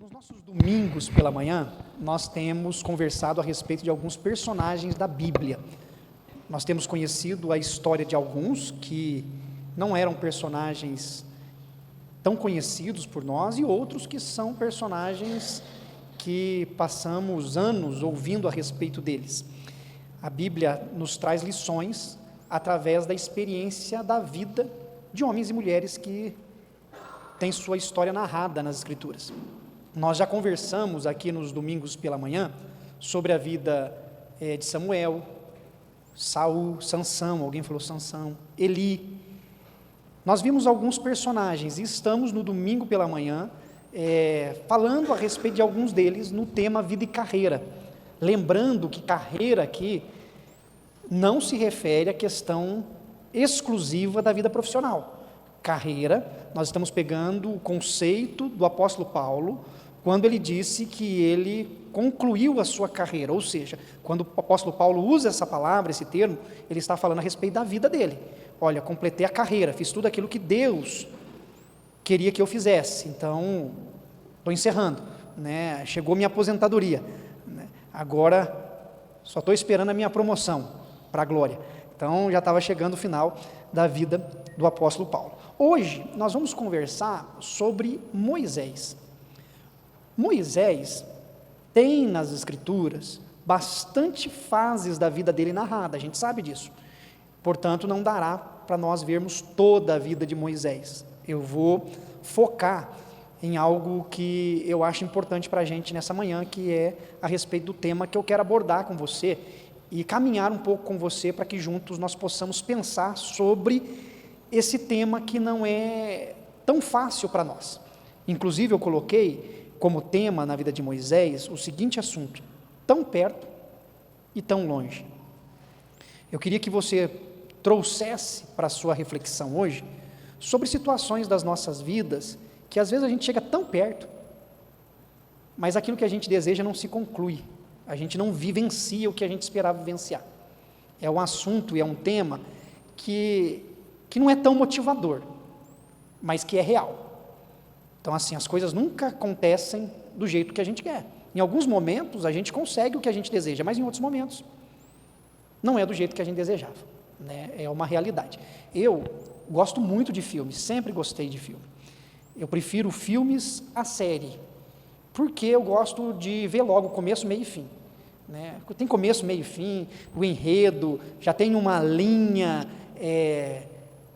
Nos nossos domingos pela manhã, nós temos conversado a respeito de alguns personagens da Bíblia. Nós temos conhecido a história de alguns que não eram personagens tão conhecidos por nós e outros que são personagens que passamos anos ouvindo a respeito deles. A Bíblia nos traz lições através da experiência da vida de homens e mulheres que têm sua história narrada nas Escrituras. Nós já conversamos aqui nos domingos pela manhã sobre a vida de Samuel, Saul, Sansão, alguém falou Sansão, Eli. Nós vimos alguns personagens e estamos no domingo pela manhã falando a respeito de alguns deles no tema vida e carreira. Lembrando que carreira aqui não se refere à questão exclusiva da vida profissional. Carreira, nós estamos pegando o conceito do apóstolo Paulo, quando ele disse que ele concluiu a sua carreira, ou seja, quando o apóstolo Paulo usa essa palavra, esse termo, ele está falando a respeito da vida dele. Olha, completei a carreira, fiz tudo aquilo que Deus queria que eu fizesse, então estou encerrando, né? Chegou minha aposentadoria, né? Agora só estou esperando a minha promoção para a glória. Então já estava chegando o final da vida do apóstolo Paulo. Hoje nós vamos conversar sobre Moisés. Moisés tem nas Escrituras bastante fases da vida dele narrada, a gente sabe disso. Portanto, não dará para nós vermos toda a vida de Moisés. Eu vou focar em algo que eu acho importante para a gente nessa manhã, que é a respeito do tema que eu quero abordar com você e caminhar um pouco com você para que juntos nós possamos pensar sobre esse tema que não é tão fácil para nós. Inclusive, eu coloquei como tema na vida de Moisés o seguinte assunto: tão perto e tão longe. Eu queria que você trouxesse para a sua reflexão hoje sobre situações das nossas vidas que às vezes a gente chega tão perto, mas aquilo que a gente deseja não se conclui, a gente não vivencia o que a gente esperava vivenciar. É um assunto e é um tema que não é tão motivador, mas que é real. Então, assim, as coisas nunca acontecem do jeito que a gente quer. Em alguns momentos a gente consegue o que a gente deseja, mas em outros momentos não é do jeito que a gente desejava, né? É uma realidade. Eu gosto muito de filmes, sempre gostei de filme. Eu prefiro filmes à série, porque eu gosto de ver logo começo, meio e fim, né? Tem começo, meio e fim, o enredo, já tem uma linha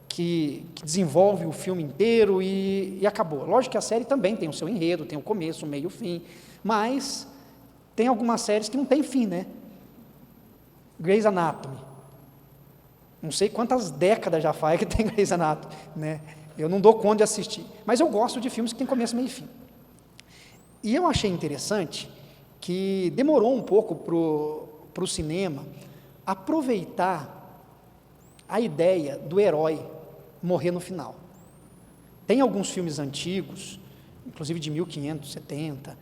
que desenvolve o filme inteiro e acabou. Lógico que a série também tem o seu enredo, tem o começo, o meio e o fim, mas tem algumas séries que não tem fim, né? Grey's Anatomy, não sei quantas décadas já faz que tem Grey's Anatomy, né? Eu não dou conta de assistir, mas eu gosto de filmes que tem começo, meio e fim. E eu achei interessante que demorou um pouco para o cinema aproveitar a ideia do herói morrer no final. Tem alguns filmes antigos, inclusive de 1570,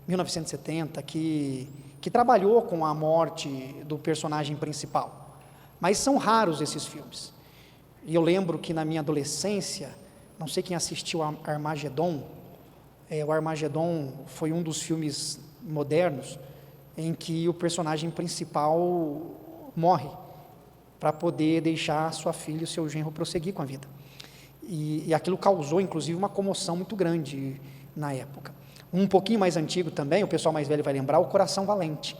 1970, que trabalhou com a morte do personagem principal, mas são raros esses filmes. E eu lembro que na minha adolescência, não sei quem assistiu a Armagedon, o Armagedon foi um dos filmes modernos em que o personagem principal morre para poder deixar sua filha e o seu genro prosseguir com a vida. E aquilo causou, inclusive, uma comoção muito grande na época. Um pouquinho mais antigo também, o pessoal mais velho vai lembrar, O Coração Valente,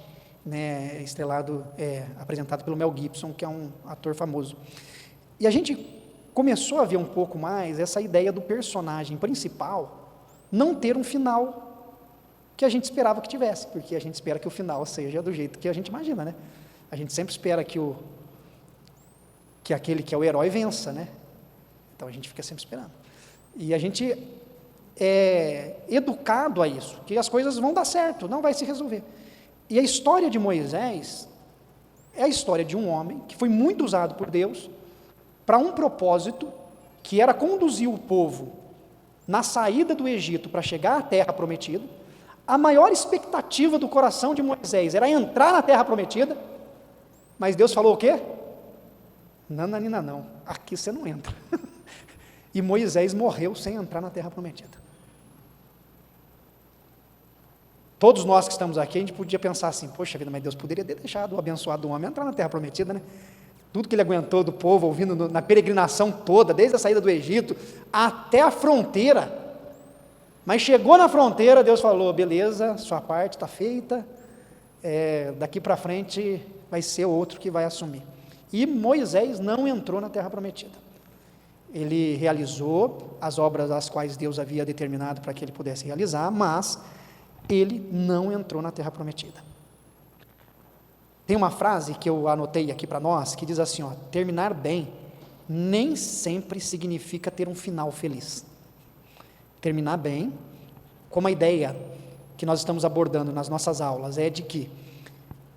né, apresentado pelo Mel Gibson, que é um ator famoso. E a gente começou a ver um pouco mais essa ideia do personagem principal não ter um final que a gente esperava que tivesse, porque a gente espera que o final seja do jeito que a gente imagina, né? A gente sempre espera que aquele que é o herói vença, né? Então a gente fica sempre esperando. E a gente é educado a isso, que as coisas vão dar certo, não vai se resolver. E a história de Moisés é a história de um homem que foi muito usado por Deus para um propósito que era conduzir o povo na saída do Egito para chegar à terra prometida. A maior expectativa do coração de Moisés era entrar na terra prometida, mas Deus falou o quê? Nananina não, aqui você não entra. E Moisés morreu sem entrar na terra prometida. Todos nós que estamos aqui, a gente podia pensar assim, poxa vida, mas Deus poderia ter deixado o abençoado homem entrar na terra prometida, né? Tudo que ele aguentou do povo, ouvindo na peregrinação toda, desde a saída do Egito, até a fronteira. Mas chegou na fronteira, Deus falou, beleza, sua parte está feita, daqui para frente vai ser outro que vai assumir. E Moisés não entrou na terra prometida. Ele realizou as obras as quais Deus havia determinado para que ele pudesse realizar, mas ele não entrou na terra prometida. Tem uma frase que eu anotei aqui para nós, que diz assim, ó, terminar bem nem sempre significa ter um final feliz. Terminar bem, como a ideia que nós estamos abordando nas nossas aulas, é de que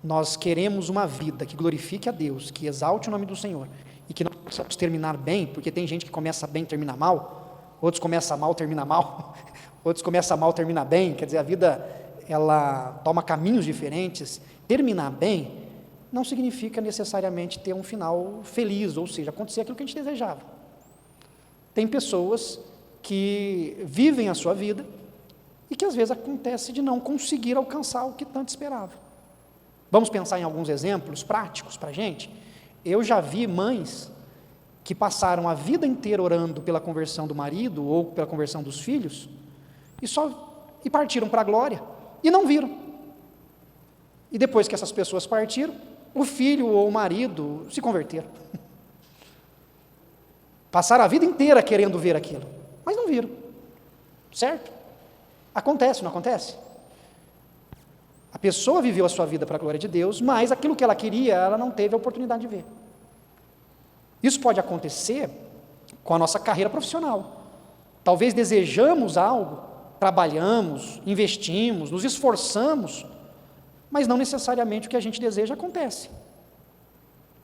nós queremos uma vida que glorifique a Deus, que exalte o nome do Senhor, e que nós possamos terminar bem, porque tem gente que começa bem e termina mal, outros começam mal, termina mal, outros começam mal, termina bem, quer dizer, a vida, ela toma caminhos diferentes. Terminar bem não significa necessariamente ter um final feliz, ou seja, acontecer aquilo que a gente desejava. Tem pessoas que vivem a sua vida e que às vezes acontece de não conseguir alcançar o que tanto esperava. Vamos pensar em alguns exemplos práticos para a gente? Eu já vi mães que passaram a vida inteira orando pela conversão do marido ou pela conversão dos filhos e partiram para a glória e não viram. E depois que essas pessoas partiram, o filho ou o marido se converteram. Passaram a vida inteira querendo ver aquilo, mas não viram, certo? Acontece, não acontece? A pessoa viveu a sua vida para a glória de Deus, mas aquilo que ela queria, ela não teve a oportunidade de ver. Isso pode acontecer com a nossa carreira profissional. Talvez desejamos algo, trabalhamos, investimos, nos esforçamos, mas não necessariamente o que a gente deseja acontece.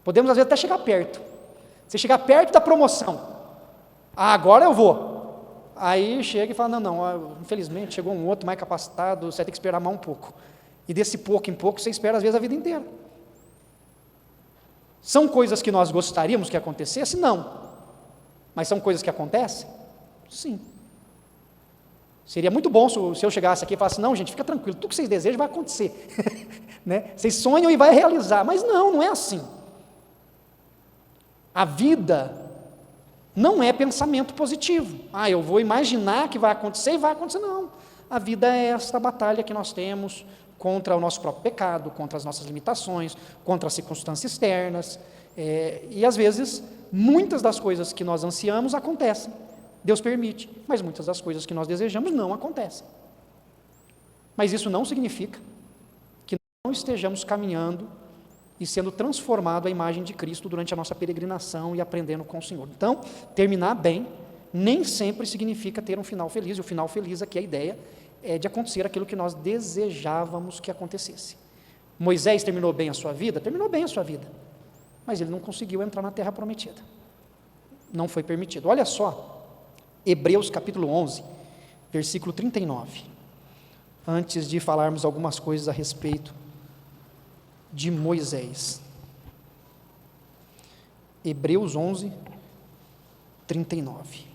Podemos às vezes até chegar perto. Você chegar perto da promoção. Agora eu vou. Aí chega e fala, não, infelizmente chegou um outro mais capacitado, você vai ter que esperar mais um pouco. E desse pouco em pouco você espera às vezes a vida inteira. São coisas que nós gostaríamos que acontecesse? Não. Mas são coisas que acontecem? Sim. Seria muito bom se eu chegasse aqui e falasse, não gente, fica tranquilo, tudo que vocês desejam vai acontecer. Né? Vocês sonham e vai realizar, mas não é assim. A vida não é pensamento positivo. Eu vou imaginar que vai acontecer e vai acontecer, não. A vida é essa batalha que nós temos contra o nosso próprio pecado, contra as nossas limitações, contra as circunstâncias externas, e às vezes, muitas das coisas que nós ansiamos acontecem, Deus permite, mas muitas das coisas que nós desejamos não acontecem. Mas isso não significa que não estejamos caminhando e sendo transformado à imagem de Cristo durante a nossa peregrinação e aprendendo com o Senhor. Então, terminar bem nem sempre significa ter um final feliz, e o final feliz aqui, a ideia é de acontecer aquilo que nós desejávamos que acontecesse. Moisés terminou bem a sua vida? Terminou bem a sua vida, mas ele não conseguiu entrar na terra prometida. Não foi permitido. Olha só, Hebreus capítulo 11, versículo 39, antes de falarmos algumas coisas a respeito de Moisés. Hebreus 11, 39.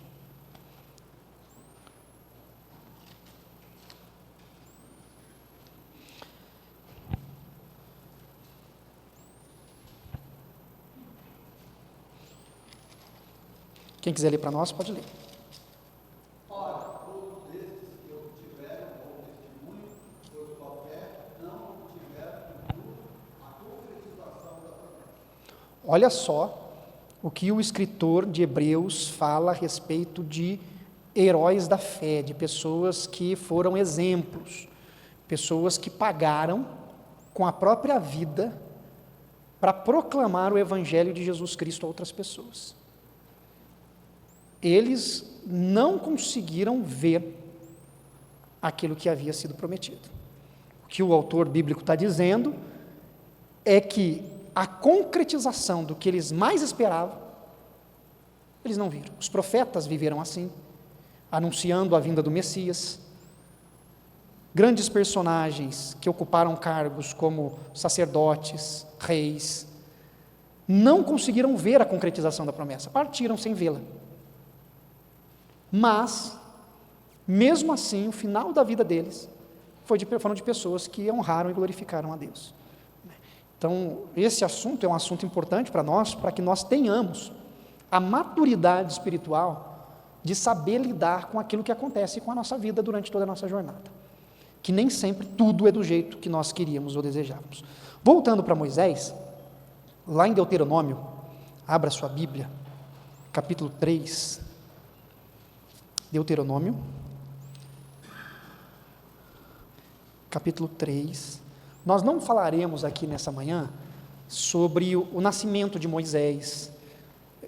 Quem quiser ler para nós, pode ler. Ora, todos esses que obtiveram bom testemunho, por sua fé, não obtiveram a concretização da promessa. Olha só o que o escritor de Hebreus fala a respeito de heróis da fé, de pessoas que foram exemplos, pessoas que pagaram com a própria vida para proclamar o evangelho de Jesus Cristo a outras pessoas. Eles não conseguiram ver aquilo que havia sido prometido. O que o autor bíblico está dizendo é que a concretização do que eles mais esperavam, eles não viram. Os profetas viveram assim, anunciando a vinda do Messias. Grandes personagens que ocuparam cargos como sacerdotes, reis, não conseguiram ver a concretização da promessa, partiram sem vê-la. Mas, mesmo assim, o final da vida deles foram de pessoas que honraram e glorificaram a Deus. Então, esse assunto é um assunto importante para nós, para que nós tenhamos a maturidade espiritual de saber lidar com aquilo que acontece com a nossa vida durante toda a nossa jornada. Que nem sempre tudo é do jeito que nós queríamos ou desejávamos. Voltando para Moisés, lá em Deuteronômio, abra sua Bíblia, capítulo 3, Deuteronômio, capítulo 3, nós não falaremos aqui nessa manhã sobre o nascimento de Moisés.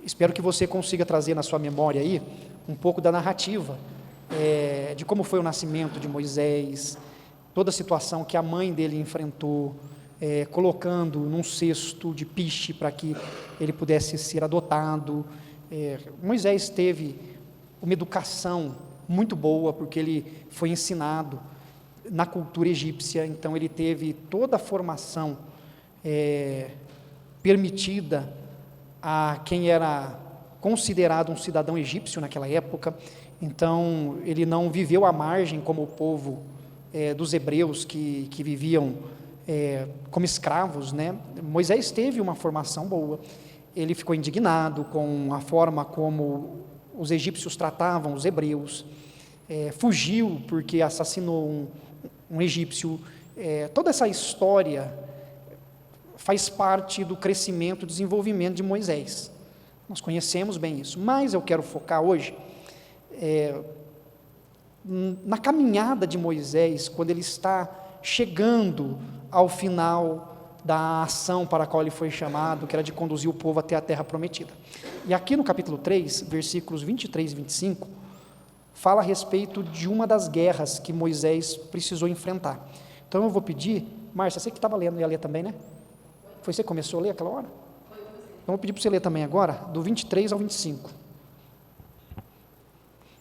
Espero que você consiga trazer na sua memória aí um pouco da narrativa, de como foi o nascimento de Moisés, toda a situação que a mãe dele enfrentou, colocando num cesto de piche para que ele pudesse ser adotado. Moisés teve uma educação muito boa, porque ele foi ensinado na cultura egípcia, então ele teve toda a formação permitida a quem era considerado um cidadão egípcio naquela época. Então ele não viveu à margem como o povo dos hebreus que viviam como escravos, né? Moisés teve uma formação boa. Ele ficou indignado com a forma como os egípcios tratavam os hebreus, fugiu porque assassinou um egípcio. Toda essa história faz parte do crescimento e desenvolvimento de Moisés. Nós conhecemos bem isso, mas eu quero focar hoje na caminhada de Moisés, quando ele está chegando ao final da ação para a qual ele foi chamado, que era de conduzir o povo até a terra prometida. E aqui no capítulo 3, versículos 23 e 25, fala a respeito de uma das guerras que Moisés precisou enfrentar. Então eu vou pedir, Márcia, você que estava lendo, ia ler também, né? Foi você que começou a ler aquela hora? Então eu vou pedir para você ler também agora, do 23 ao 25,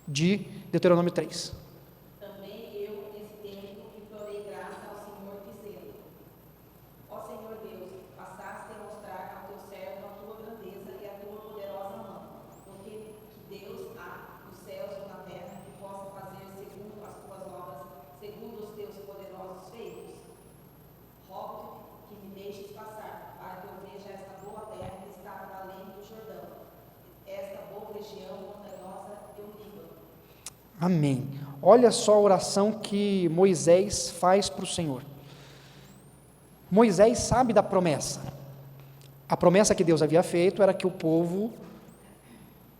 de Deuteronômio 3. Também eu, nesse tempo, implorei graça ao Senhor, dizendo: Ó Senhor Deus, passaste a mostrar ao teu servo a tua grandeza e a tua poderosa mão, porque que Deus há nos céus ou na terra que possa fazer segundo as tuas obras, segundo os teus poderosos feitos. Rogo que me deixes passar, para que eu veja esta boa terra que está para além do Jordão, esta boa região montanhosa e o Líbano. Amém. Olha só a oração que Moisés faz para o Senhor. Moisés sabe da promessa. A promessa que Deus havia feito era que o povo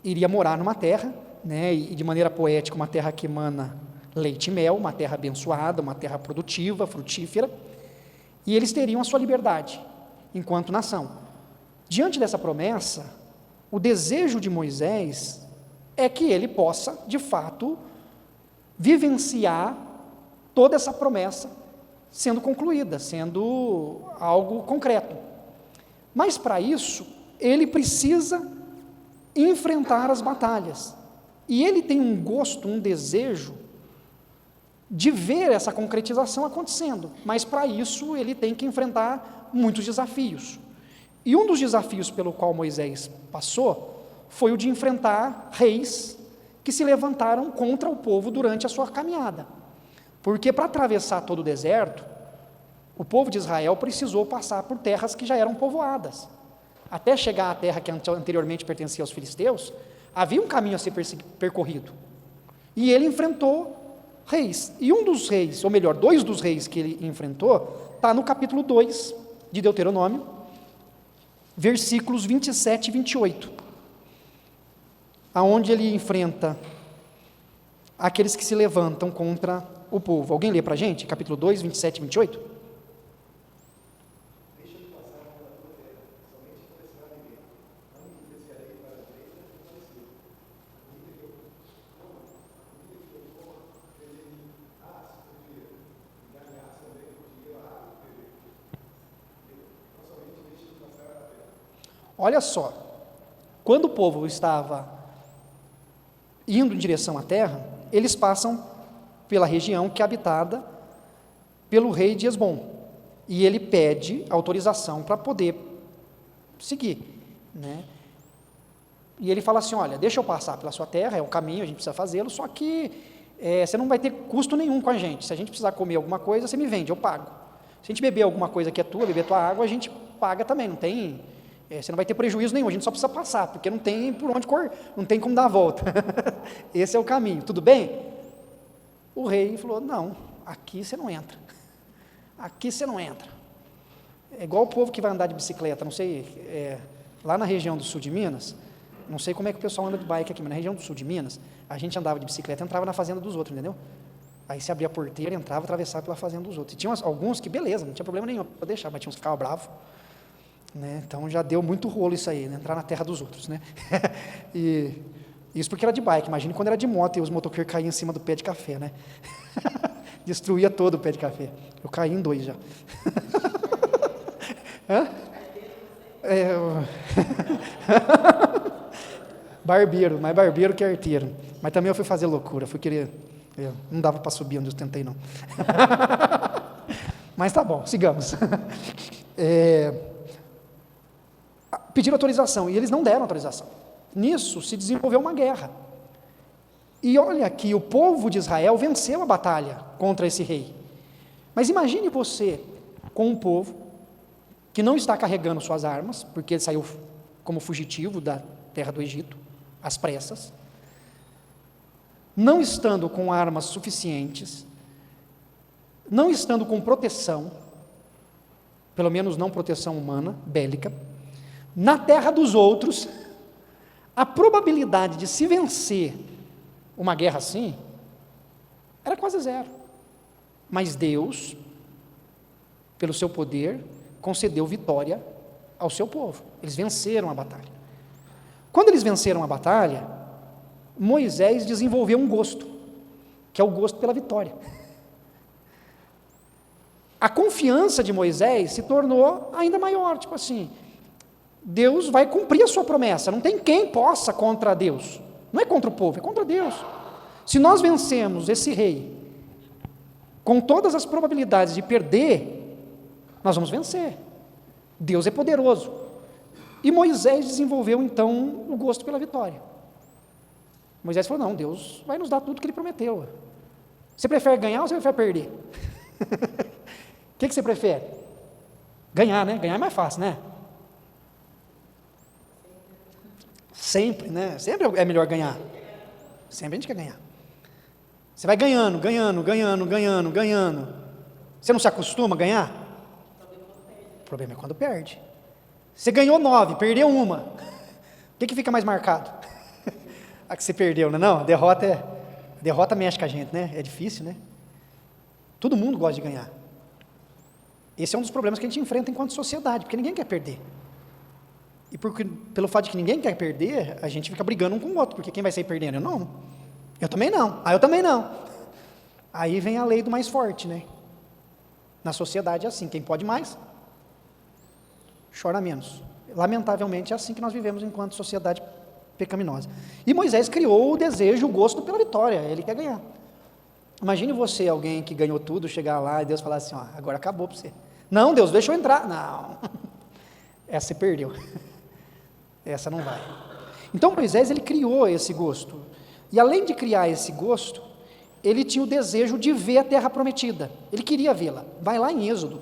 iria morar numa terra, né, e de maneira poética, uma terra que emana leite e mel, uma terra abençoada, uma terra produtiva, frutífera, e eles teriam a sua liberdade enquanto nação. Diante dessa promessa, o desejo de Moisés é que ele possa, de fato, vivenciar toda essa promessa sendo concluída, sendo algo concreto. Mas para isso, ele precisa enfrentar as batalhas. E ele tem um gosto, um desejo de ver essa concretização acontecendo. Mas para isso, ele tem que enfrentar muitos desafios. E um dos desafios pelo qual Moisés passou foi o de enfrentar reis que se levantaram contra o povo durante a sua caminhada. Porque para atravessar todo o deserto, o povo de Israel precisou passar por terras que já eram povoadas. Até chegar à terra que anteriormente pertencia aos filisteus, havia um caminho a ser percorrido. E ele enfrentou reis. E um dos reis, ou melhor, dois dos reis que ele enfrentou, está no capítulo 2 de Deuteronômio, versículos 27 e 28. Aonde ele enfrenta aqueles que se levantam contra o povo. Alguém lê para a gente? Capítulo 2, 27 e 28? Deixa-me passar pela tua terra, somente começar a viver. Não me desviarei para a direita nem para a esquerda. Ainda que eu coma, ele prefiro, e aliás também podia lá beber. Então somente deixa-me passar a terra. Olha só, quando o povo estava indo em direção à terra, eles passam pela região que é habitada pelo rei de Esbom, e ele pede autorização para poder seguir, né? E ele fala assim: olha, deixa eu passar pela sua terra, é o caminho, a gente precisa fazê-lo, só que você não vai ter custo nenhum com a gente. Se a gente precisar comer alguma coisa, você me vende, eu pago. Se a gente beber alguma coisa que é tua, beber tua água, a gente paga também, não tem, você não vai ter prejuízo nenhum, a gente só precisa passar, porque não tem por onde correr, não tem como dar a volta. Esse é o caminho, tudo bem? O rei falou, não, aqui você não entra, aqui você não entra. É igual o povo que vai andar de bicicleta, não sei, lá na região do sul de Minas, não sei como é que o pessoal anda de bike aqui, mas na região do sul de Minas, a gente andava de bicicleta e entrava na fazenda dos outros, entendeu? Aí se abria a porteira, entrava, atravessava pela fazenda dos outros. E tinha alguns que, beleza, não tinha problema nenhum para deixar, mas tinha uns que ficavam bravos, né? Então já deu muito rolo isso aí, né? Entrar na terra dos outros, né? E isso porque era de bike, imagine quando era de moto e os motoqueiros caíam em cima do pé de café, né? Destruía todo o pé de café. Eu caí em 2 já. Hã? Barbeiro, mais barbeiro que arteiro. Mas também eu fui fazer loucura, fui querer. Não dava para subir onde eu tentei, não. Mas tá bom, sigamos. Pediram autorização e eles não deram autorização. Nisso se desenvolveu uma guerra. E olha que o povo de Israel venceu a batalha contra esse rei. Mas imagine você com um povo que não está carregando suas armas, porque ele saiu como fugitivo da terra do Egito, às pressas, não estando com armas suficientes, não estando com proteção, pelo menos não proteção humana, bélica, na terra dos outros, a probabilidade de se vencer uma guerra assim era quase zero. Mas Deus, pelo seu poder, concedeu vitória ao seu povo. Eles venceram a batalha. Quando eles venceram a batalha, Moisés desenvolveu um gosto, que é o gosto pela vitória. A confiança de Moisés se tornou ainda maior, tipo assim, Deus vai cumprir a sua promessa, não tem quem possa contra Deus, não é contra o povo, é contra Deus. Se nós vencemos esse rei, com todas as probabilidades de perder, nós vamos vencer. Deus é poderoso. E Moisés desenvolveu então o gosto pela vitória. Moisés falou, não, Deus vai nos dar tudo que Ele prometeu. Você prefere ganhar ou você prefere perder? O que você prefere? Ganhar, né? Ganhar é mais fácil, né? Sempre, né? Sempre é melhor ganhar. Sempre a gente quer ganhar. Você vai ganhando, ganhando, ganhando, ganhando, ganhando. Você não se acostuma a ganhar? O problema é quando perde. Você ganhou 9, perdeu uma. O que fica mais marcado? A que você perdeu, não é? Não, a derrota mexe com a gente, né? É difícil, né? Todo mundo gosta de ganhar. Esse é um dos problemas que a gente enfrenta enquanto sociedade, porque ninguém quer perder. E pelo fato de que ninguém quer perder, a gente fica brigando um com o outro, porque quem vai sair perdendo? Eu não. Eu também não. Eu também não. Aí vem a lei do mais forte, né? Na sociedade é assim, quem pode mais, chora menos. Lamentavelmente é assim que nós vivemos enquanto sociedade pecaminosa. E Moisés criou o desejo, o gosto pela vitória, ele quer ganhar. Imagine você, alguém que ganhou tudo, chegar lá e Deus falar assim, agora acabou para você. Não, Deus, deixa eu entrar. Não, essa você perdeu. Essa não vai. Então Moisés, ele criou esse gosto. E além de criar esse gosto, ele tinha o desejo de ver a terra prometida. Ele queria vê-la. Vai lá em Êxodo,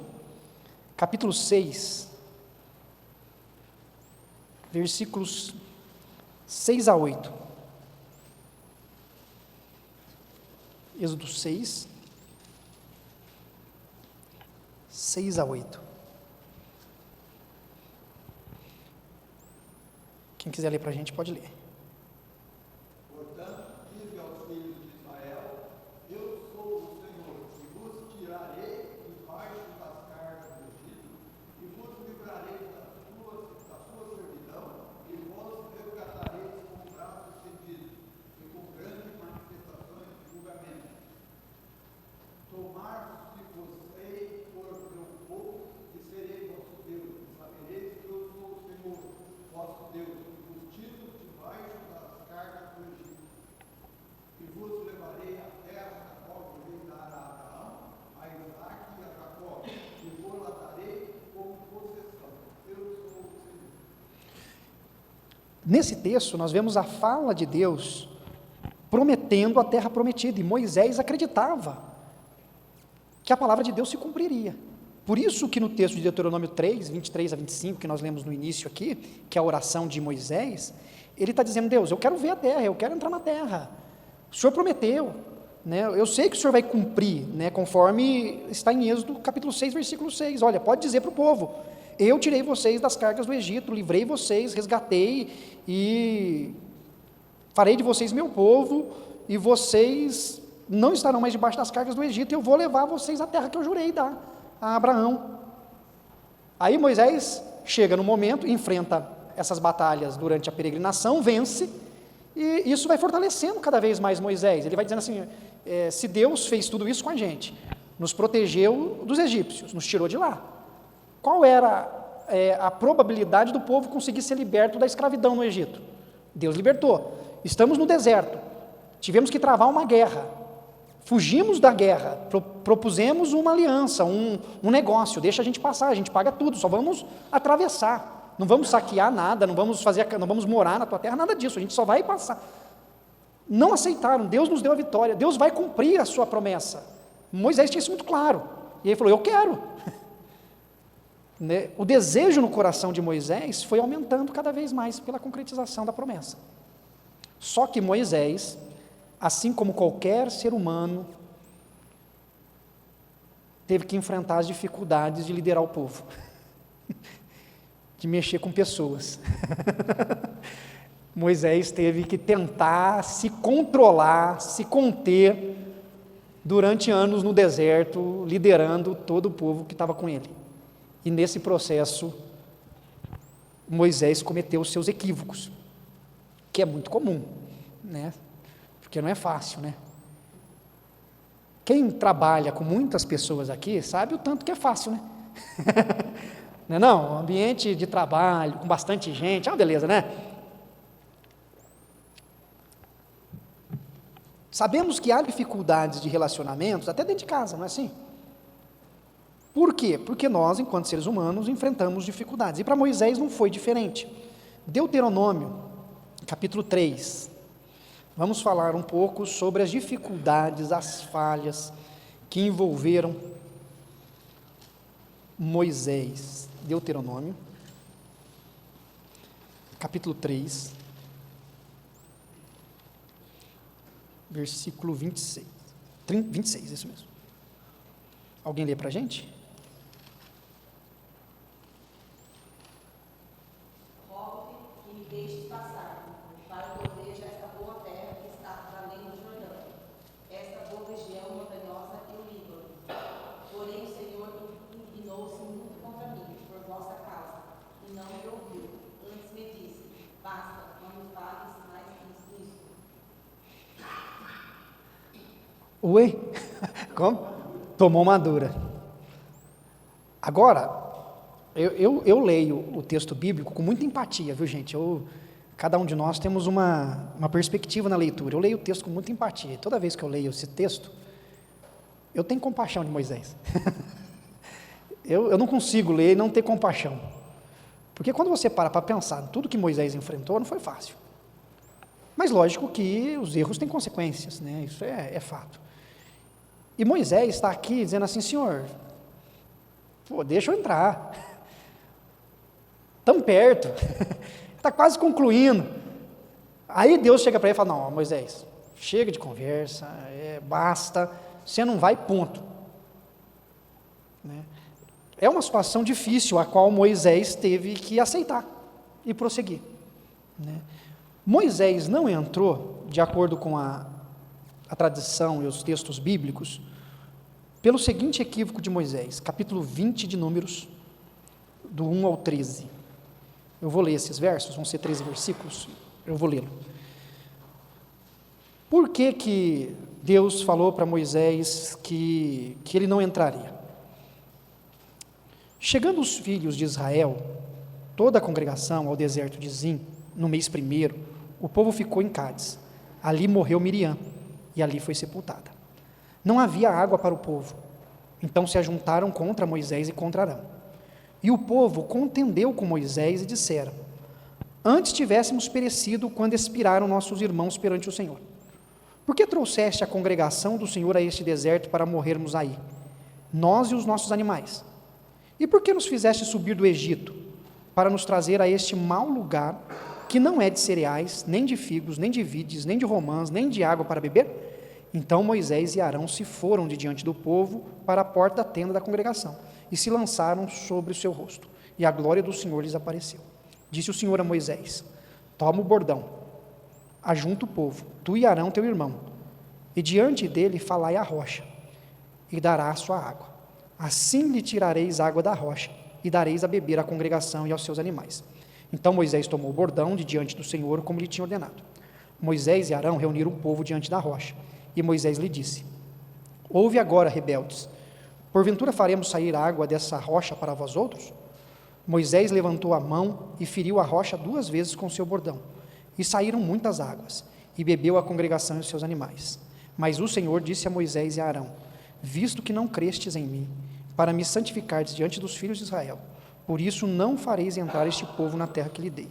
capítulo 6, versículos 6 a 8. Êxodo 6, 6 a 8. Quem quiser ler para a gente, pode ler. Portanto, dize aos filhos de Israel, eu sou o Senhor, e vos tirarei debaixo das cargas do Egito, e vos livrarei da sua servidão, e vos resgatareis com braços estendidos, e com grandes manifestações de julgamento. Tomar-se-vos-ei por meu povo, e serei vosso Deus, e sabereis que eu sou o Senhor, vosso Deus, que vos tiro debaixo das cargas do Egito, e vos levarei à terra da qual jurei dar a Abraão, a Isaque e a Jacó, e vos la darei como possessão. Eu sou o Senhor. Nesse texto, nós vemos a fala de Deus para prometendo a terra prometida, e Moisés acreditava que a palavra de Deus se cumpriria. Por isso que no texto de Deuteronômio 3, 23 a 25, que nós lemos no início aqui, que é a oração de Moisés, ele está dizendo: Deus, eu quero ver a terra, eu quero entrar na terra, o Senhor prometeu, né? Eu sei que o Senhor vai cumprir, né? Conforme está em Êxodo capítulo 6, versículo 6, olha, pode dizer para o povo: eu tirei vocês das cargas do Egito, livrei vocês, resgatei e farei de vocês meu povo, e vocês não estarão mais debaixo das cargas do Egito, e eu vou levar vocês à terra que eu jurei dar a Abraão. Aí Moisés chega no momento, enfrenta essas batalhas durante a peregrinação, vence, e isso vai fortalecendo cada vez mais Moisés. Ele vai dizendo assim: se Deus fez tudo isso com a gente, nos protegeu dos egípcios, nos tirou de lá, qual era a probabilidade do povo conseguir ser liberto da escravidão no Egito? Deus libertou. Estamos no deserto, tivemos que travar uma guerra, fugimos da guerra, propusemos uma aliança, um negócio: deixa a gente passar, a gente paga tudo, só vamos atravessar, não vamos saquear nada, não vamos morar na tua terra, nada disso, a gente só vai passar. Não aceitaram, Deus nos deu a vitória, Deus vai cumprir a sua promessa. Moisés tinha isso muito claro, e ele falou: eu quero. O desejo no coração de Moisés foi aumentando cada vez mais pela concretização da promessa. Só que Moisés, assim como qualquer ser humano, teve que enfrentar as dificuldades de liderar o povo, de mexer com pessoas. Moisés teve que tentar se controlar, se conter, durante anos no deserto, liderando todo o povo que estava com ele. E nesse processo, Moisés cometeu os seus equívocos, que é muito comum, né? Porque não é fácil, né? Quem trabalha com muitas pessoas aqui sabe o tanto que é fácil, né? Não é não? Um ambiente de trabalho com bastante gente, beleza, né? Sabemos que há dificuldades de relacionamentos até dentro de casa, não é assim? Por quê? Porque nós, enquanto seres humanos, enfrentamos dificuldades. E para Moisés não foi diferente. Deuteronômio, capítulo 3. Vamos falar um pouco sobre as dificuldades, as falhas que envolveram Moisés. Deuteronômio, capítulo 3, versículo 26. 26, isso mesmo. Alguém lê para a gente? Deixes passar, para que eu veja esta boa terra que está para além do Jordão, esta boa região montanhosa e o Líbano. Porém o Senhor indignou-se muito contra mim, por vossa causa, e não me ouviu. Antes me disse: basta, não me fales mais nisso. Ué? Como? Tomou uma dura. Agora, eu leio o texto bíblico com muita empatia, viu, gente? Cada um de nós temos uma perspectiva na leitura. Eu leio o texto com muita empatia. E toda vez que eu leio esse texto, eu tenho compaixão de Moisés. eu não consigo ler e não ter compaixão. Porque quando você para pensar em tudo que Moisés enfrentou, não foi fácil. Mas lógico que os erros têm consequências, né? Isso é fato. E Moisés está aqui dizendo assim: Senhor, deixa eu entrar. Tão perto, está quase concluindo. Aí Deus chega para ele e fala: não, Moisés, chega de conversa, basta, você não vai, ponto. Né? É uma situação difícil a qual Moisés teve que aceitar e prosseguir. Né? Moisés não entrou, de acordo com a tradição e os textos bíblicos, pelo seguinte equívoco de Moisés, capítulo 20 de Números, do 1 ao 13. Eu vou ler esses versos, vão ser 13 versículos, eu vou lê-lo. Por que Deus falou para Moisés que ele não entraria? Chegando os filhos de Israel, toda a congregação ao deserto de Zim, no mês primeiro, o povo ficou em Cádiz. Ali morreu Miriam, e ali foi sepultada. Não havia água para o povo, então se ajuntaram contra Moisés e contra Arão. E o povo contendeu com Moisés e disseram: antes tivéssemos perecido quando expiraram nossos irmãos perante o Senhor. por que trouxeste a congregação do Senhor a este deserto para morrermos aí, nós e os nossos animais? E por que nos fizeste subir do Egito, para nos trazer a este mau lugar, que não é de cereais, nem de figos, nem de vides, nem de romãs, nem de água para beber? Então Moisés e Arão se foram de diante do povo para a porta da tenda da congregação, e se lançaram sobre o seu rosto, e a glória do Senhor lhes apareceu. Disse o Senhor a Moisés: toma o bordão, ajunta o povo, tu e Arão teu irmão, e diante dele falai a rocha, e dará a sua água. Assim lhe tirareis água da rocha, e dareis a beber à congregação e aos seus animais. Então Moisés tomou o bordão de diante do Senhor, como lhe tinha ordenado. Moisés e Arão reuniram o povo diante da rocha, e Moisés lhe disse: ouve agora, rebeldes, porventura faremos sair água dessa rocha para vós outros? Moisés levantou a mão e feriu a rocha 2 vezes com seu bordão, e saíram muitas águas, e bebeu a congregação e os seus animais. Mas o Senhor disse a Moisés e a Arão: visto que não crestes em mim, para me santificardes diante dos filhos de Israel, por isso não fareis entrar este povo na terra que lhe dei.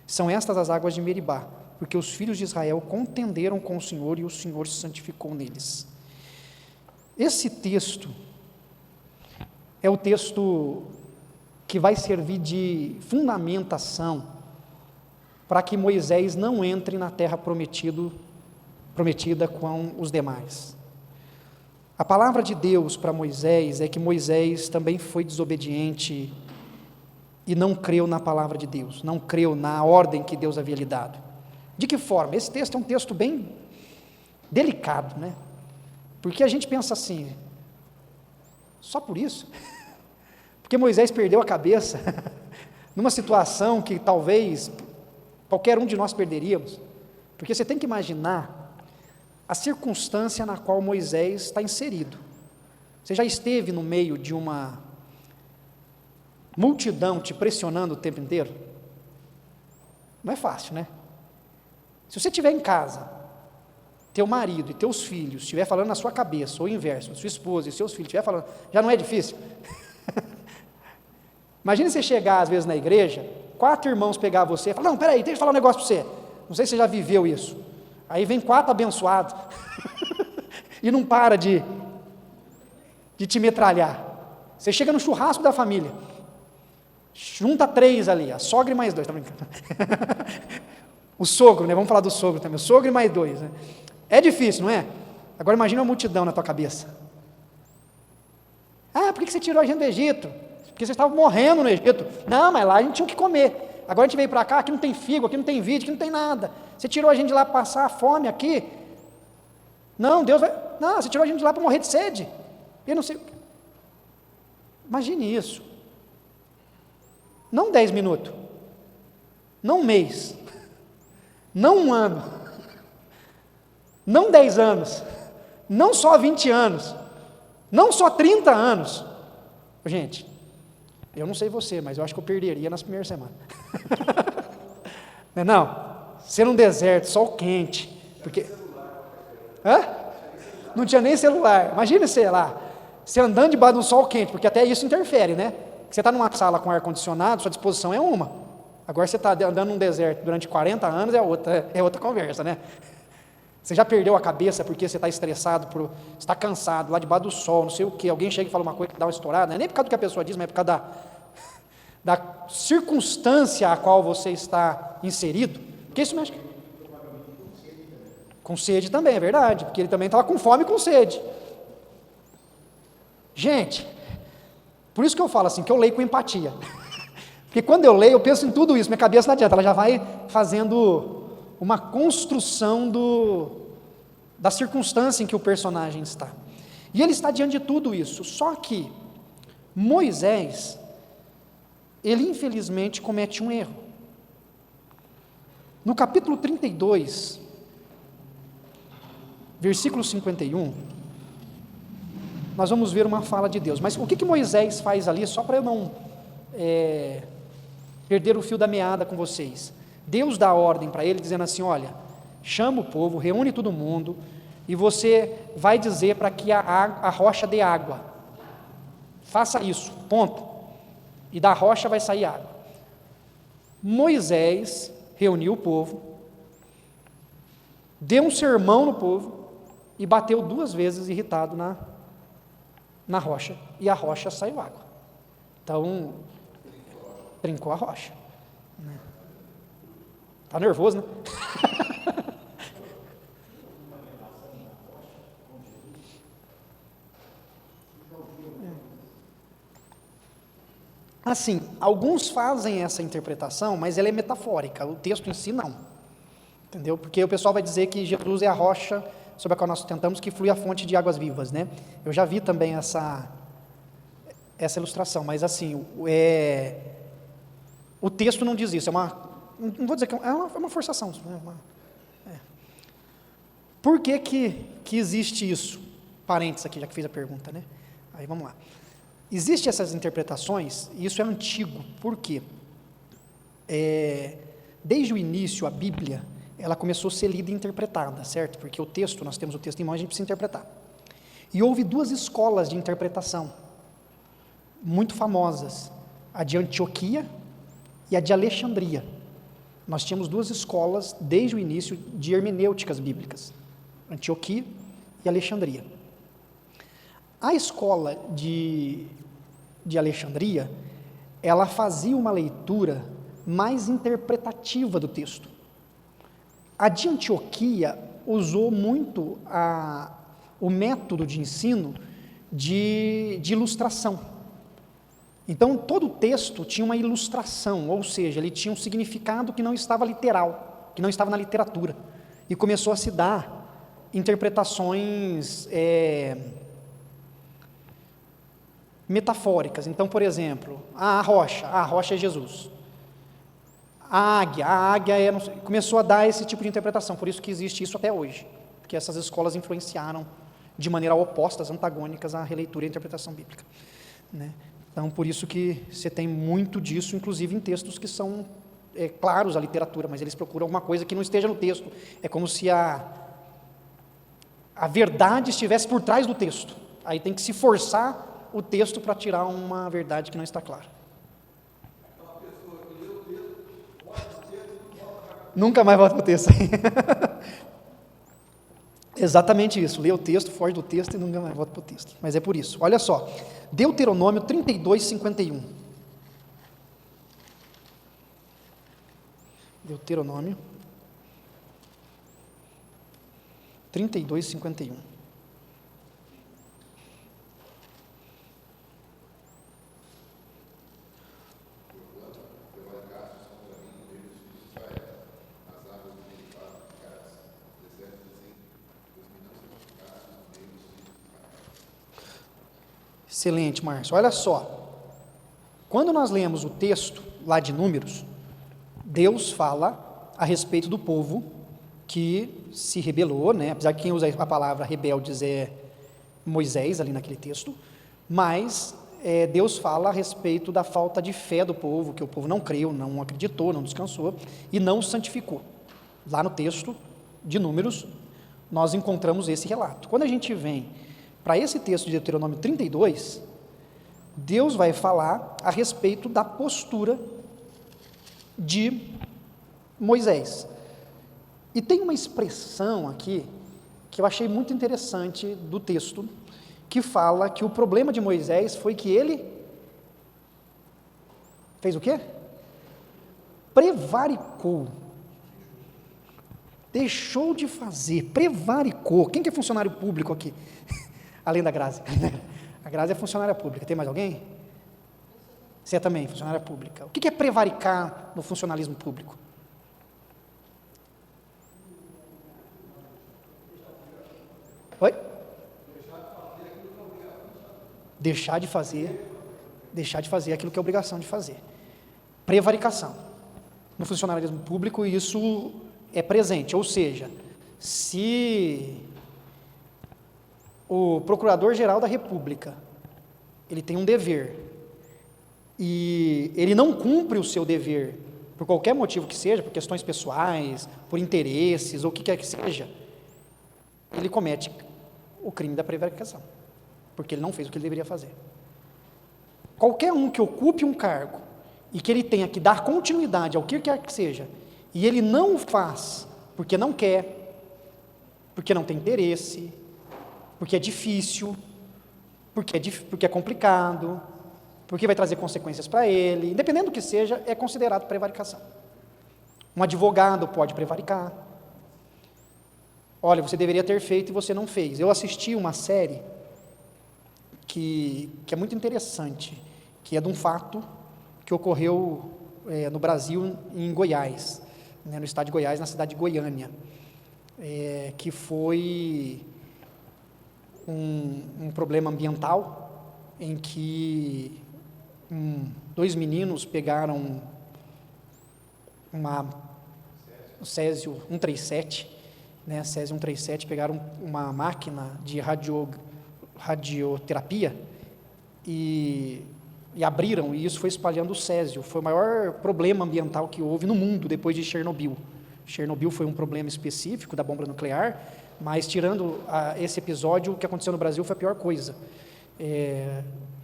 São estas as águas de Meribá, porque os filhos de Israel contenderam com o Senhor, e o Senhor se santificou neles. Esse texto é o texto que vai servir de fundamentação para que Moisés não entre na terra prometida com os demais. A palavra de Deus para Moisés é que Moisés também foi desobediente e não creu na palavra de Deus, não creu na ordem que Deus havia lhe dado. De que forma? Esse texto é um texto bem delicado, né? Porque a gente pensa assim, só por isso? Porque Moisés perdeu a cabeça numa situação que talvez qualquer um de nós perderíamos. Porque você tem que imaginar a circunstância na qual Moisés está inserido. Você já esteve no meio de uma multidão te pressionando o tempo inteiro? Não é fácil, né? Se você estiver em casa, teu marido e teus filhos estiver falando na sua cabeça, ou o inverso, sua esposa e seus filhos estiver falando, já não é difícil? Imagine você chegar às vezes na igreja, 4 irmãos pegar você e falar: não, peraí, deixa eu falar um negócio para você. Não sei se você já viveu isso. Aí vem 4 abençoados e não para de te metralhar. Você chega no churrasco da família, junta 3 ali, a sogra e mais 2, tá brincando? O sogro, né? Vamos falar do sogro também, o sogro e mais 2, né? É difícil, não é? Agora imagina uma multidão na tua cabeça. Ah, por que você tirou a gente do Egito? Porque vocês estavam morrendo no Egito. Não, mas lá a gente tinha o que comer. Agora a gente veio para cá, aqui não tem figo, aqui não tem vide, aqui não tem nada. Você tirou a gente de lá para passar fome aqui? Não, Deus vai... Não, você tirou a gente de lá para morrer de sede. Eu não sei... Imagine isso. Não 10 minutos. Não um mês. Não um ano. Não 10 anos. Não só 20 anos. Não só 30 anos. Gente, eu não sei você, mas eu acho que eu perderia nas primeiras semanas. Não, ser um deserto, sol quente, porque... Hã? Não tinha nem celular. Imagina, sei lá, você andando debaixo de um sol quente, porque até isso interfere, né? Você está numa sala com ar-condicionado, sua disposição é uma. Agora você está andando num deserto durante 40 anos, é outra conversa, né? Você já perdeu a cabeça porque você está estressado, está cansado, lá debaixo do sol, não sei o quê, alguém chega e fala uma coisa que dá uma estourada, não é nem por causa do que a pessoa diz, mas é por causa da circunstância a qual você está inserido, porque isso mexe com sede também, é verdade, porque ele também estava com fome e com sede. Gente, por isso que eu falo assim, que eu leio com empatia, porque quando eu leio, eu penso em tudo isso, minha cabeça não adianta, ela já vai fazendo uma construção da circunstância em que o personagem está. E ele está diante de tudo isso, só que Moisés, ele infelizmente comete um erro. No capítulo 32, versículo 51, nós vamos ver uma fala de Deus. Mas o que Moisés faz ali, só para eu não perder o fio da meada com vocês. Deus dá ordem para ele, dizendo assim: olha, chama o povo, reúne todo mundo, e você vai dizer para que a rocha dê água. Faça isso, ponto. E da rocha vai sair água. Moisés reuniu o povo, deu um sermão no povo e bateu 2 vezes irritado na rocha, e a rocha saiu água. Então, trincou a rocha. Está nervoso, né? Assim, alguns fazem essa interpretação, mas ela é metafórica, o texto em si não. Entendeu? Porque o pessoal vai dizer que Jesus é a rocha sobre a qual nós sustentamos, que flui a fonte de águas vivas, né? Eu já vi também essa ilustração, mas assim, o texto não diz isso, não vou dizer que é uma forçação. Por que existe isso? Parênteses aqui, já que fiz a pergunta, né? Aí vamos lá. Existem essas interpretações, e isso é antigo, por quê? Desde o início, a Bíblia, ela começou a ser lida e interpretada, certo? Porque nós temos o texto em mãos, a gente precisa interpretar. E houve 2 escolas de interpretação, muito famosas, a de Antioquia e a de Alexandria. Nós tínhamos 2 escolas, desde o início, de hermenêuticas bíblicas, Antioquia e Alexandria. A escola de Alexandria, ela fazia uma leitura mais interpretativa do texto. A de Antioquia usou muito o método de ensino de ilustração. Então, todo o texto tinha uma ilustração, ou seja, ele tinha um significado que não estava literal, que não estava na literatura. E começou a se dar interpretações metafóricas. Então, por exemplo, a rocha é Jesus. A águia começou a dar esse tipo de interpretação, por isso que existe isso até hoje, porque essas escolas influenciaram de maneira oposta, antagônicas à releitura e à interpretação bíblica, né? Então, por isso que você tem muito disso, inclusive em textos que são claros à literatura, mas eles procuram alguma coisa que não esteja no texto. É como se a verdade estivesse por trás do texto. Aí tem que se forçar o texto para tirar uma verdade que não está clara. Nunca mais volta para o texto. Exatamente isso, lê o texto, foge do texto e nunca mais volta para o texto. Mas é por isso. Olha só, Deuteronômio 32, 51. Deuteronômio 32, 51. Excelente, Márcio. Olha só, quando nós lemos o texto lá de Números, Deus fala a respeito do povo que se rebelou, né? Apesar que quem usa a palavra rebeldes é Moisés, ali naquele texto, mas Deus fala a respeito da falta de fé do povo, que o povo não creu, não acreditou, não descansou e não o santificou. Lá no texto de Números, nós encontramos esse relato. Quando a gente vem para esse texto de Deuteronômio 32, Deus vai falar a respeito da postura de Moisés. E tem uma expressão aqui que eu achei muito interessante do texto, que fala que o problema de Moisés foi que ele fez o quê? Prevaricou. Deixou de fazer, prevaricou. Quem que é funcionário público aqui? Além da Grazi. A Grazi é funcionária pública. Tem mais alguém? Você é também funcionária pública. O que é prevaricar no funcionalismo público? Oi? Deixar de fazer aquilo que é obrigação de fazer. Prevaricação. No funcionalismo público, isso é presente. Ou seja, se o Procurador-Geral da República, ele tem um dever, e ele não cumpre o seu dever, por qualquer motivo que seja, por questões pessoais, por interesses, ou o que quer que seja, ele comete o crime da prevaricação, porque ele não fez o que ele deveria fazer. Qualquer um que ocupe um cargo, e que ele tenha que dar continuidade ao que quer que seja, e ele não faz, porque não quer, porque não tem interesse, porque é difícil, porque é complicado, porque vai trazer consequências para ele, independente do que seja, é considerado prevaricação. Um advogado pode prevaricar. Olha, você deveria ter feito e você não fez. Eu assisti uma série que é muito interessante, que é de um fato que ocorreu no Brasil, em Goiás, né, no estado de Goiás, na cidade de Goiânia, que foi um problema ambiental em que dois meninos pegaram uma Césio 137, né, Césio 137, pegaram uma máquina de radioterapia e abriram, e isso foi espalhando o césio. Foi o maior problema ambiental que houve no mundo depois de Chernobyl. Chernobyl foi um problema específico da bomba nuclear, mas tirando esse episódio, o que aconteceu no Brasil foi a pior coisa. É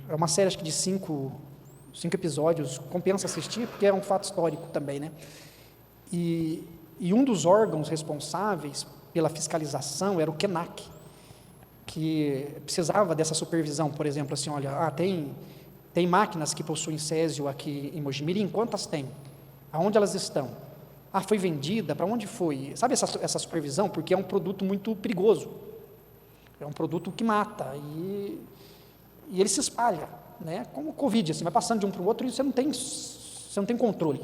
uma série, acho que de cinco episódios, compensa assistir, porque é um fato histórico também, né? E um dos órgãos responsáveis pela fiscalização era o KENAC, que precisava dessa supervisão. Por exemplo, assim, olha, tem máquinas que possuem césio aqui em Mojimirim, quantas tem? Aonde elas estão? Foi vendida, para onde foi? Sabe essa supervisão? Porque é um produto muito perigoso, é um produto que mata, e ele se espalha, né? Como o Covid, assim, vai passando de um para o outro e você não tem controle.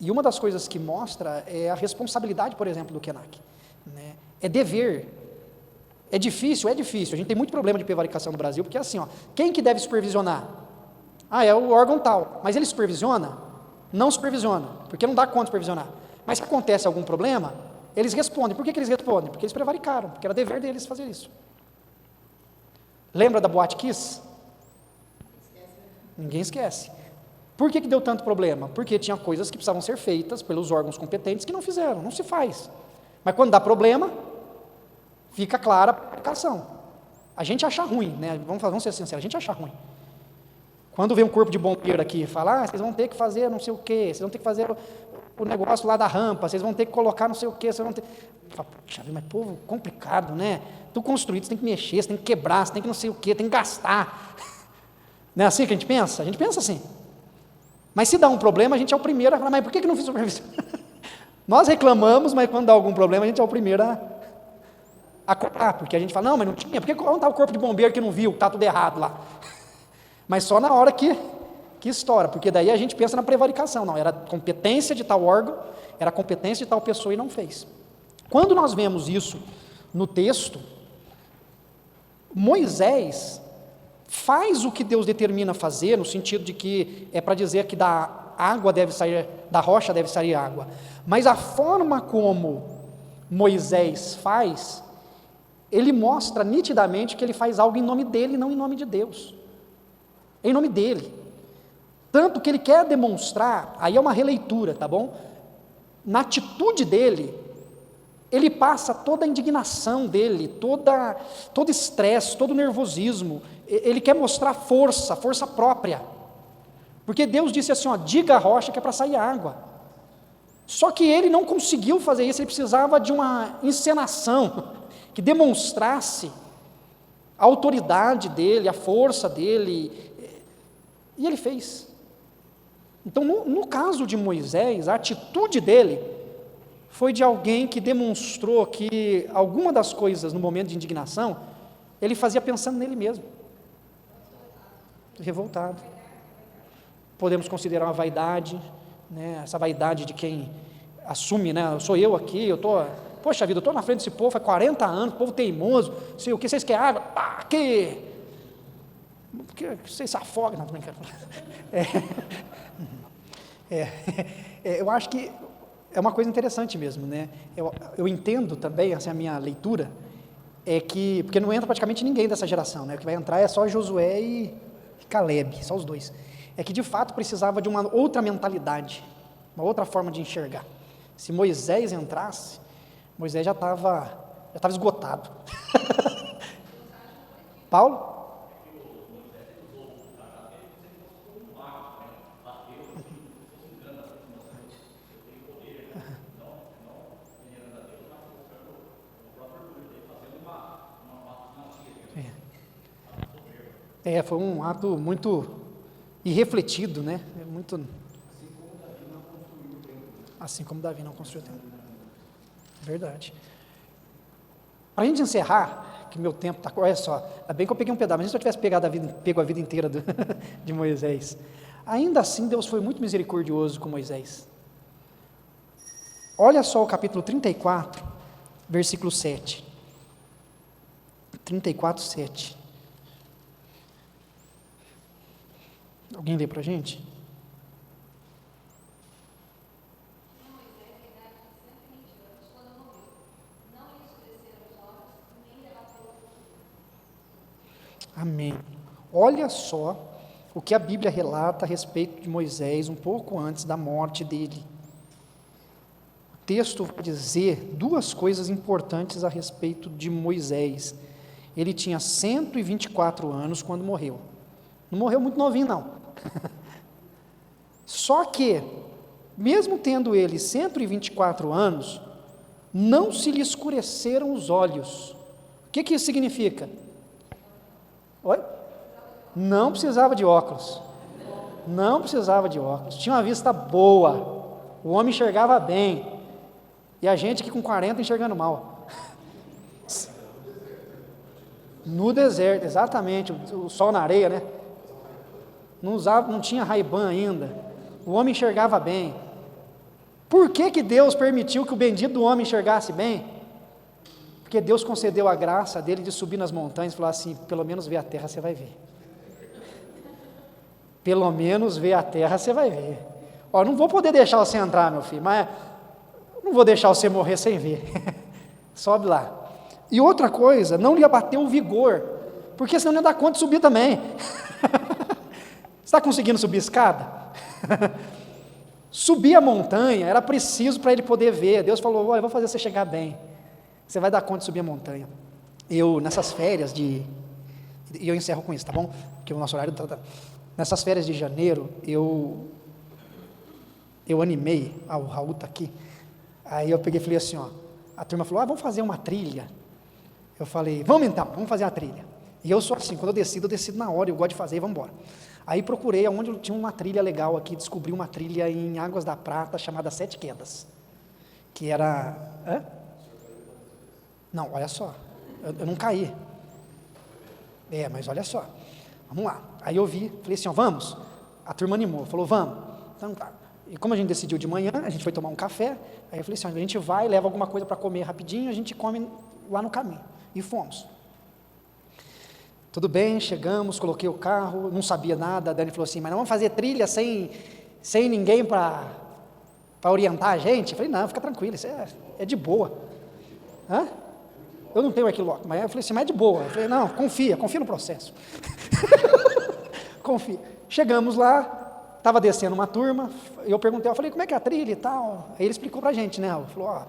E uma das coisas que mostra é a responsabilidade, por exemplo, do KENAC, né? É dever. É difícil, a gente tem muito problema de prevaricação no Brasil, porque é assim, quem que deve supervisionar? É o órgão tal, mas ele supervisiona? Não supervisiona, porque não dá conta de supervisionar. Mas se acontece algum problema, eles respondem. Por que eles respondem? Porque eles prevaricaram, porque era dever deles fazer isso. Lembra da Boate Kiss? Ninguém esquece. Por que deu tanto problema? Porque tinha coisas que precisavam ser feitas pelos órgãos competentes que não fizeram, não se faz. Mas quando dá problema, fica clara a aplicação. A gente acha ruim, né? Vamos ser sinceros, a gente acha ruim. Quando vem um corpo de bombeiro aqui e fala, vocês vão ter que fazer não sei o quê, vocês vão ter que fazer o negócio lá da rampa, vocês vão ter que colocar não sei o quê, vocês vão ter... Fala, puxa, mas povo, complicado, né? Tudo construído, você tem que mexer, você tem que quebrar, você tem que não sei o quê, tem que gastar. Não é assim que a gente pensa? A gente pensa assim. Mas se dá um problema, a gente é o primeiro a falar, mas por que não fiz supervisão? Nós reclamamos, mas quando dá algum problema, a gente é o primeiro a cobrar, porque a gente fala, não, mas não tinha, porque onde está o corpo de bombeiro que não viu, está tudo errado lá? Mas só na hora que estoura, porque daí a gente pensa na prevaricação, não, era competência de tal órgão, era competência de tal pessoa e não fez. Quando nós vemos isso no texto, Moisés faz o que Deus determina fazer, no sentido de que é para dizer que da água deve sair, da rocha deve sair água, mas a forma como Moisés faz, ele mostra nitidamente que ele faz algo em nome dele, não em nome de Deus, em nome dele, tanto que ele quer demonstrar, aí é uma releitura, tá bom? Na atitude dele, ele passa toda a indignação dele, todo estresse, todo o nervosismo, ele quer mostrar força própria, porque Deus disse assim, diga a rocha que é para sair água, só que ele não conseguiu fazer isso, ele precisava de uma encenação, que demonstrasse a autoridade dele, a força dele, e ele fez. Então, no caso de Moisés, a atitude dele foi de alguém que demonstrou que alguma das coisas, no momento de indignação, ele fazia pensando nele mesmo. Revoltado. Podemos considerar uma vaidade, né? Essa vaidade de quem assume, né? Sou eu aqui, poxa vida, eu estou na frente desse povo há 40 anos, povo teimoso, sei o que, vocês querem água? Que vocês se afogam, não, tô brincando. Eu acho que é uma coisa interessante mesmo, né? Eu entendo também, assim, a minha leitura, porque não entra praticamente ninguém dessa geração, né? O que vai entrar é só Josué e Calebe, só os dois. É que de fato precisava de uma outra mentalidade, uma outra forma de enxergar. Se Moisés entrasse, Moisés já estava esgotado. Paulo? Foi um ato muito irrefletido, né? Muito... Assim como Davi não construiu o templo. Verdade. Para a gente encerrar, que meu tempo está... Olha só, ainda bem que eu peguei um pedaço, mas se eu tivesse pego a vida inteira de Moisés. Ainda assim, Deus foi muito misericordioso com Moisés. Olha só o capítulo 34, versículo 7. 34, 7. Alguém lê para a gente? Amém. Olha só o que a Bíblia relata a respeito de Moisés um pouco antes da morte dele. O texto vai dizer duas coisas importantes a respeito de Moisés. Ele tinha 124 anos quando morreu. Não morreu muito novinho, não. Só que, mesmo tendo ele 124 anos, não se lhe escureceram os olhos. O que isso significa? Oi? Não precisava de óculos. Não precisava de óculos. Tinha uma vista boa. O homem enxergava bem. E a gente aqui com 40 enxergando mal. No deserto, exatamente. O sol na areia, né? Não tinha Ray-Ban ainda. O homem enxergava bem. Por que Deus permitiu que o bendito do homem enxergasse bem? Porque Deus concedeu a graça dele de subir nas montanhas e falar assim: pelo menos ver a terra você vai ver. Pelo menos ver a terra você vai ver. Ó, não vou poder deixar você entrar, meu filho, mas não vou deixar você morrer sem ver. Sobe lá. E outra coisa, não lhe abateu o vigor, porque senão não ia dar conta de subir também. Você está conseguindo subir escada? Subir a montanha era preciso para ele poder ver. Deus falou: olha, eu vou fazer você chegar bem. Você vai dar conta de subir a montanha. Eu, nessas férias e eu encerro com isso, tá bom? Porque o nosso horário nessas férias de janeiro, eu animei, o Raul está aqui, aí eu peguei e falei assim, a turma falou, vamos fazer uma trilha. Eu falei, vamos então, vamos fazer a trilha. E eu sou assim, quando eu decido na hora, eu gosto de fazer e vamos embora. Aí procurei onde tinha uma trilha legal aqui, descobri uma trilha em Águas da Prata, chamada Sete Quedas, que era... Não, olha só, eu não caí. Mas olha só, vamos lá. Aí eu falei assim, vamos. A turma animou, falou, vamos. Então tá. E como a gente decidiu de manhã, a gente foi tomar um café, aí eu falei assim, a gente vai, leva alguma coisa para comer rapidinho, a gente come lá no caminho. E fomos. Tudo bem, chegamos, coloquei o carro, não sabia nada, a Dani falou assim, mas não vamos fazer trilha sem ninguém para orientar a gente? Eu falei, não, fica tranquilo, isso é de boa. Eu não tenho equilómetro, mas eu falei assim, mas é de boa. Eu falei, não, confia no processo. Confia. Chegamos lá, estava descendo uma turma, eu falei, como é que é a trilha e tal? Aí ele explicou para a gente, né? Ele falou,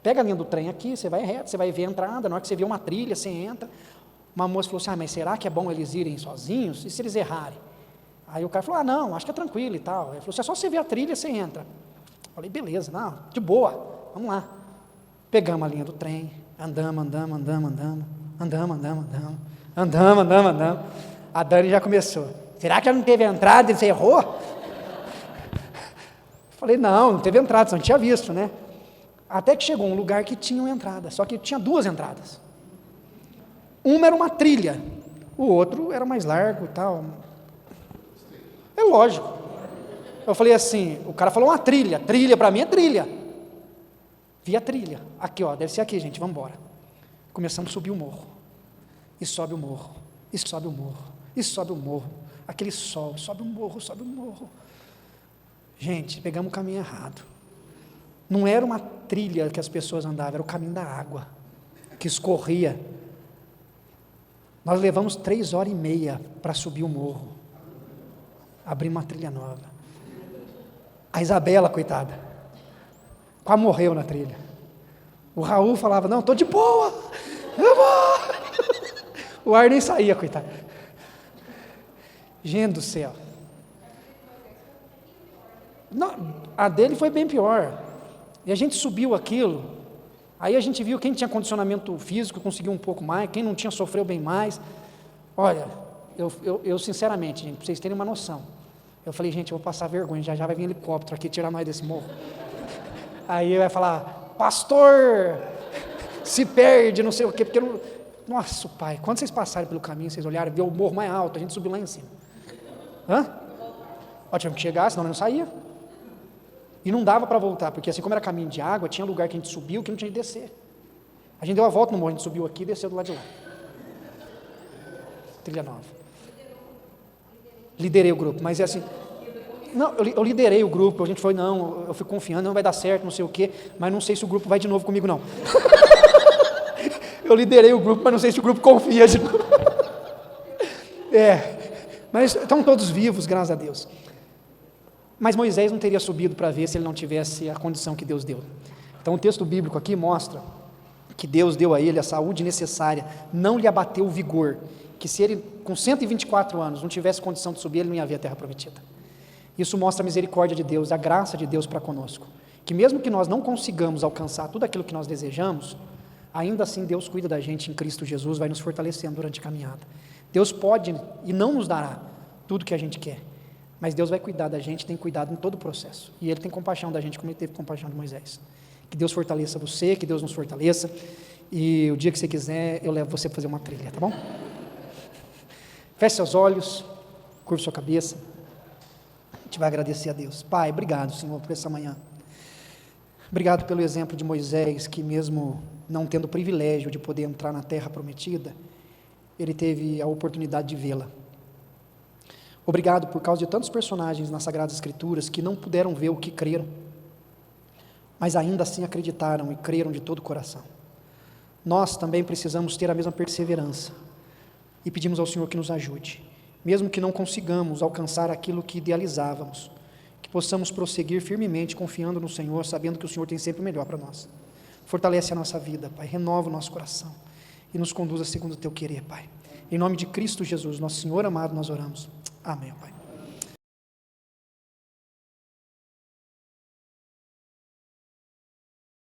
pega a linha do trem aqui, você vai reto, você vai ver a entrada, na hora que você vê uma trilha, você entra. Uma moça falou assim, mas será que é bom eles irem sozinhos? E se eles errarem? Aí o cara falou, não, acho que é tranquilo e tal. Ele falou, é só você ver a trilha, você entra. Eu falei, beleza, não, de boa, vamos lá. Pegamos a linha do trem, andamos. A Dani já começou. Será que já não teve entrada e você errou? Falei, não teve entrada, você não tinha visto, né? Até que chegou um lugar que tinha uma entrada, só que tinha duas entradas. Uma era uma trilha, o outro era mais largo e tal. É lógico. Eu falei assim, o cara falou uma trilha para mim é trilha. Vi a trilha, aqui deve ser aqui, gente, vamos embora. Começamos a subir o morro, e sobe o morro, e sobe o morro, e sobe o morro, aquele sol, sobe o morro. Gente, pegamos o caminho errado. Não era uma trilha que as pessoas andavam, era o caminho da água, que escorria. Nós levamos 3h30 para subir o morro, abrimos uma trilha nova. A Isabela, coitada, quase morreu na trilha. O Raul falava, não, estou de boa, eu vou. O ar nem saía, coitado. Gente do céu. Não, a dele foi bem pior. E a gente subiu aquilo, aí a gente viu quem tinha condicionamento físico conseguiu um pouco mais, quem não tinha sofreu bem mais. Olha, eu sinceramente, gente, para vocês terem uma noção, eu falei, gente, eu vou passar vergonha, já vai vir helicóptero aqui tirar nós desse morro. Aí ele vai falar, pastor, se perde, não sei o quê, porque não... Nossa, pai, quando vocês passarem pelo caminho, vocês olharem, ver o morro mais alto, a gente subiu lá em cima. Tivemos que chegar, senão não saía. E não dava para voltar, porque assim como era caminho de água, tinha lugar que a gente subiu que não tinha que descer. A gente deu a volta no morro, a gente subiu aqui e desceu do lado de lá. Trilha nova. Liderei o grupo, mas é assim... Não, eu liderei o grupo, a gente foi, não, eu fui confiando, não vai dar certo, não sei o quê, mas não sei se o grupo vai de novo comigo, não. Eu liderei o grupo, mas não sei se o grupo confia de novo. Mas estão todos vivos, graças a Deus. Mas Moisés não teria subido para ver se ele não tivesse a condição que Deus deu. Então o texto bíblico aqui mostra que Deus deu a ele a saúde necessária, não lhe abateu o vigor, que se ele com 124 anos não tivesse condição de subir, ele não ia ver a terra prometida. Isso mostra a misericórdia de Deus, a graça de Deus para conosco, que mesmo que nós não consigamos alcançar tudo aquilo que nós desejamos, ainda assim Deus cuida da gente em Cristo Jesus, vai nos fortalecendo durante a caminhada. Deus pode e não nos dará tudo que a gente quer, mas Deus vai cuidar da gente, tem cuidado em todo o processo, e Ele tem compaixão da gente como Ele teve compaixão de Moisés. Que Deus fortaleça você, que Deus nos fortaleça, e o dia que você quiser, eu levo você para fazer uma trilha, tá bom? Feche seus olhos, curva sua cabeça, a gente vai agradecer a Deus. Pai, obrigado, Senhor, por essa manhã. Obrigado pelo exemplo de Moisés, que mesmo não tendo o privilégio de poder entrar na terra prometida, ele teve a oportunidade de vê-la. Obrigado por causa de tantos personagens nas Sagradas Escrituras que não puderam ver o que creram, mas ainda assim acreditaram e creram de todo o coração. Nós também precisamos ter a mesma perseverança e pedimos ao Senhor que nos ajude, mesmo que não consigamos alcançar aquilo que idealizávamos, que possamos prosseguir firmemente confiando no Senhor, sabendo que o Senhor tem sempre o melhor para nós. Fortalece a nossa vida, Pai, renova o nosso coração e nos conduza segundo o Teu querer, Pai. Em nome de Cristo Jesus, nosso Senhor amado, nós oramos. Amém, Pai.